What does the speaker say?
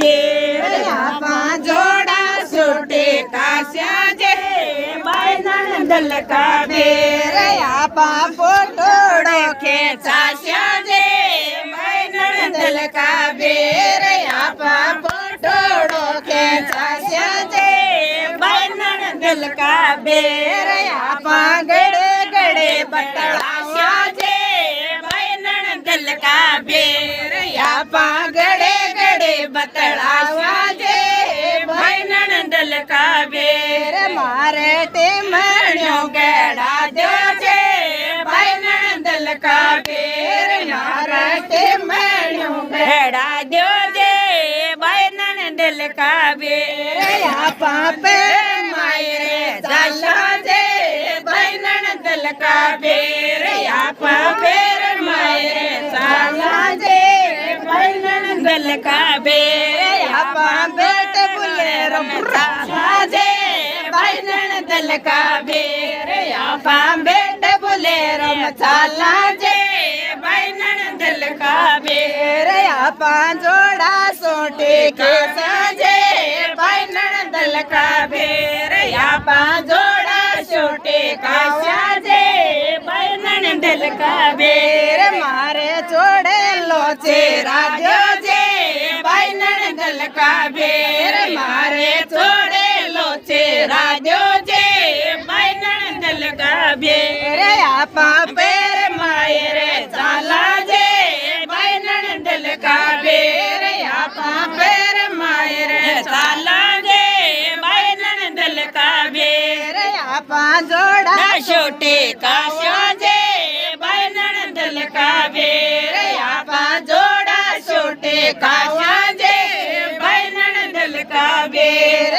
बेर आपा जोड़ा छोटे काश्या जे बैनण दल का बेर आपा फोटोड़ो खेचाश्या जे बैनण दल का बेर आपा फोटोड़ो खेचाश्या जे बैनण दल का बेर आपा गड़े गड़े बटलाश्या जे बैनण दल का बेर आपा गड़े गड़े बतलाश्या जे बैनण दल का बेर मारे ते मण्यो गड़ा दो जे बैनण दल का बेर मारे ते मण्यो गड़ा दो जे बैनण दल का बेर आपा पे मायरे जाला जे बैनण दल का बेर आपा पेर मायरे जाला जे बैनण दल का बेर आपा बेट बुलेरो जाला जे बैनण दल का बेर आपा बेट बुलेरो मचाला जे बैनण दल का बेर आपा जोड़ा सोटे के साजे बैनण दल का बेर आपा जोड़ा सोटे का साजे बैनण दल का बेर मारे जोड़े लोचे राजो जे बैनण दल का बेर मारे जोड़े लोचे राजो जे बैनण दल का बेर आपा पेर मायरे जाला जे बैनण दल का बेर आपा पेर मायरे जाला जे बैनण दल का बेर आपा जोड़ा छोटे काश्या जे बैनण दल का बेर आपा जोड़ा छोटे काश्या जे बैनण दल का बेर